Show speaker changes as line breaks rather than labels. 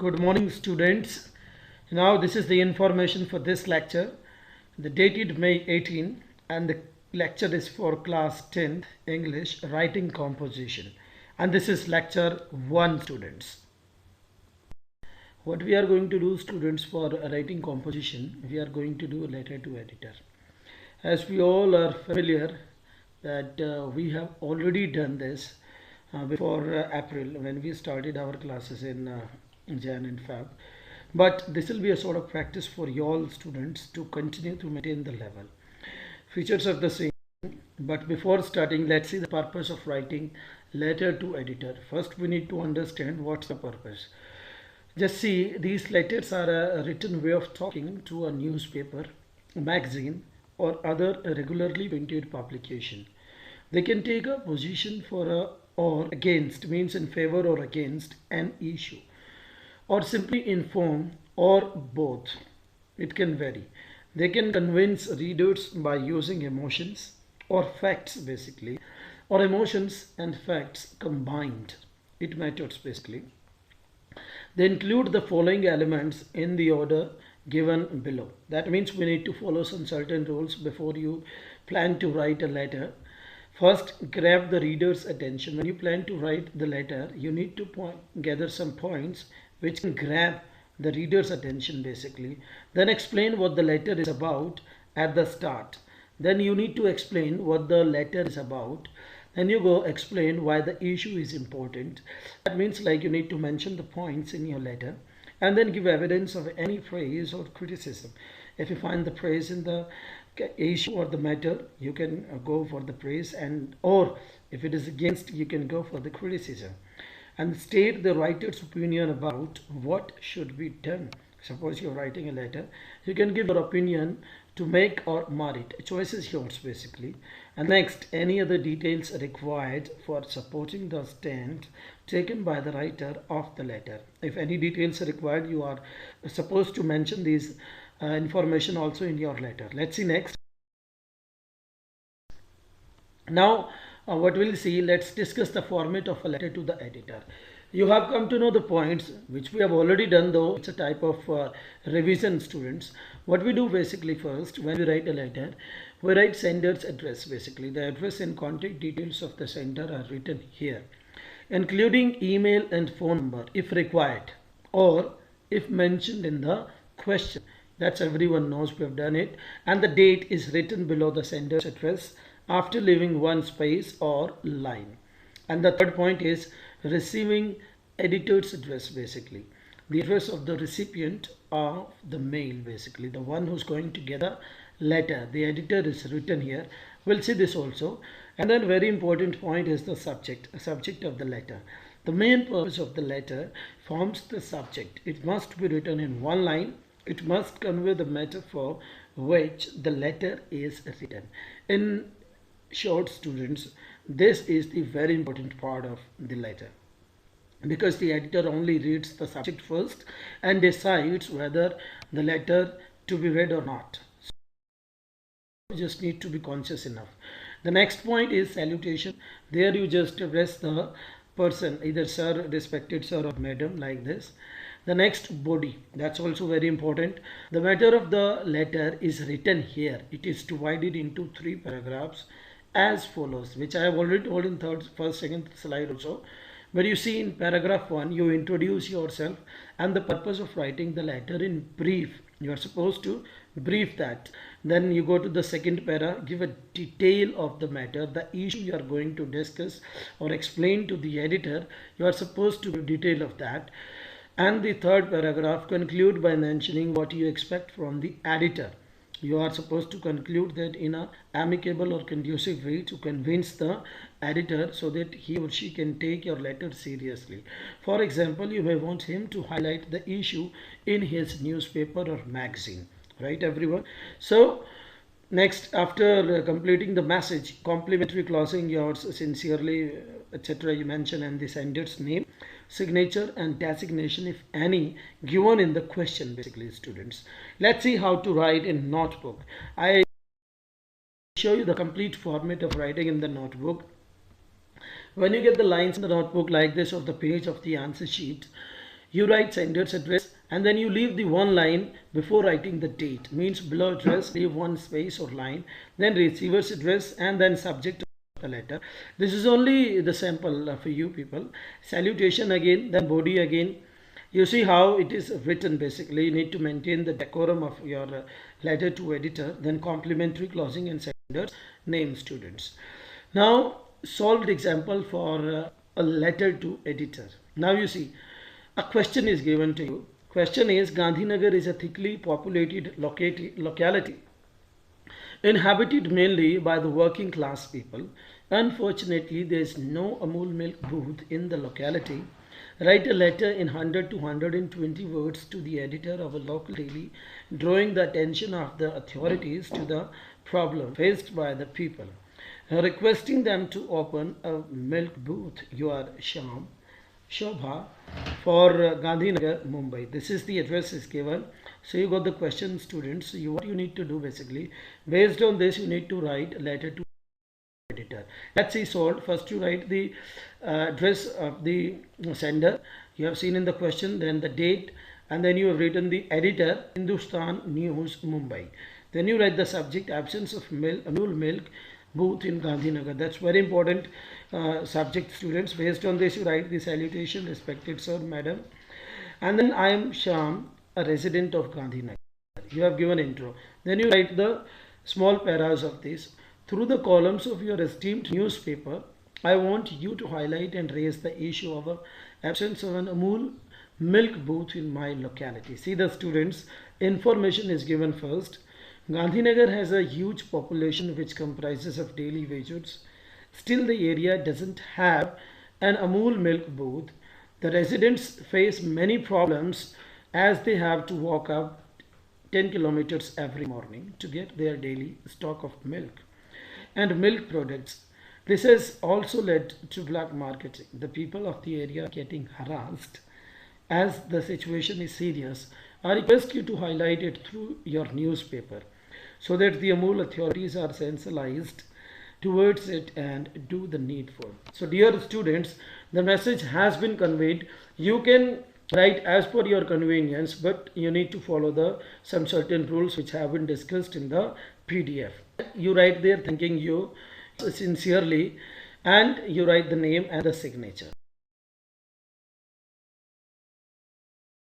Good morning, students. Now, this is the information for this lecture. The date is May 18 and the lecture is for class 10th English writing composition. And this is lecture 1, students. What we are going to do, students, for writing composition, we are going to do letter to editor. As we all are familiar that we have already done this before April when we started our classes in Jan and Feb. But this will be a sort of practice for you all students to continue to maintain the level. Features are the same. But before starting, let's see the purpose of writing letter to editor. First, we need to understand what's the purpose. Just see, these letters are a written way of talking to a newspaper, magazine, or other regularly printed publication. They can take a position for a or against, means in favor or against an issue, or simply inform, or both. It can vary. They can convince readers by using emotions or facts basically, or emotions and facts combined. It matters basically. They include the following elements in the order given below. That means we need to follow some certain rules before you plan to write a letter. First, grab the reader's attention. When you plan to write the letter, you need to gather some points which can grab the reader's attention basically. Then explain what the letter is about at the start. Then you need to explain what the letter is about. Then you go explain why the issue is important. That means like you need to mention the points in your letter and then give evidence of any praise or criticism. If you find the praise in the issue or the matter, you can go for the praise, and or if it is against, you can go for the criticism. And state the writer's opinion about what should be done. Suppose you're writing a letter, you can give your opinion to make or mar it. Choice is yours basically. And next, any other details required for supporting the stand taken by the writer of the letter. If any details are required, you are supposed to mention these information also in your letter. Let's see next. Now what we'll see, let's discuss the format of a letter to the editor. You have come to know the points which we have already done, though it's a type of revision, students. What we do basically first, when we write a letter, we write sender's address basically. The address and contact details of the sender are written here, including email and phone number if required, or if mentioned in the question. That's everyone knows, we have done it. And the date is written below the sender's address after leaving one space or line. And the third point is receiving editor's address basically. The address of the recipient of the mail basically, the one who's going to get a letter. The editor is written here. We'll see this also. And then very important point is the subject of the letter. The main purpose of the letter forms the subject. It must be written in one line. It must convey the matter for which the letter is written. In short, students, this is the very important part of the letter, because the editor only reads the subject first and decides whether the letter to be read or not. So you just need to be conscious enough. The next point is salutation. There you just address the person, either sir, respected sir, or madam, like this. The next, body. That's also very important. The matter of the letter is written here. It is divided into 3 paragraphs as follows, which I have already told in first, second slide also. But you see in paragraph 1, you introduce yourself and the purpose of writing the letter in brief. You are supposed to brief that. Then you go to the second para, give a detail of the matter, the issue you are going to discuss or explain to the editor. You are supposed to give detail of that. And the third paragraph, conclude by mentioning what you expect from the editor. You are supposed to conclude that in an amicable or conducive way to convince the editor so that he or she can take your letter seriously. For example, you may want him to highlight the issue in his newspaper or magazine. Right, everyone? So next, after completing the message, complimentary closing, yours sincerely, etc. you mention, and the sender's name, signature and designation if any given in the question basically, students. Let's see how to write in notebook. I show you the complete format of writing in the notebook. When you get the lines in the notebook like this, of the page of the answer sheet, You write sender's address and then you leave the one line before writing the date. Means below address, leave one space or line, then receiver's address and then subject of the letter. This is only the sample for you people. Salutation again, then body again. You see how it is written basically. You need to maintain the decorum of your letter to editor, then complimentary closing and sender's name students. Now solved example for a letter to editor. Now you see a question is given to you. Question is, Gandhinagar is a thickly populated locality inhabited mainly by the working class people. Unfortunately, there is no Amul milk booth in the locality. Write a letter in 100 to 120 words to the editor of a local daily, drawing the attention of the authorities to the problem faced by the people, requesting them to open a milk booth. You are Shobha for Gandhinagar, Mumbai. This is the address is given. So you got the question, students. What you need to do basically, based on this, you need to write a letter to editor. Let's see solved. First you write the address of the sender. You have seen in the question, then the date, and then you have written the editor, Hindustan News, Mumbai. Then you write the subject, absence of Amul milk booth in Gandhinagar. That's very important subject, students. Based on this, you write the salutation, respected sir, madam, and then I am Sham, a resident of Gandhinagar. You have given intro. Then you write the small paras of this. Through the columns of your esteemed newspaper, I want you to highlight and raise the issue of absence of an Amul milk booth in my locality. See the students, information is given first. Gandhinagar has a huge population which comprises of daily wages. Still the area doesn't have an Amul milk booth. The residents face many problems as they have to walk up 10 kilometers every morning to get their daily stock of milk and milk products. This has also led to black marketing. The people of the area are getting harassed. As the situation is serious, I request you to highlight it through your newspaper so that the Amul authorities are sensibilized towards it and do the needful. So dear students, the message has been conveyed. You can write as per your convenience, but you need to follow the some certain rules which have been discussed in the PDF. You write there thanking you sincerely, and you write the name and the signature.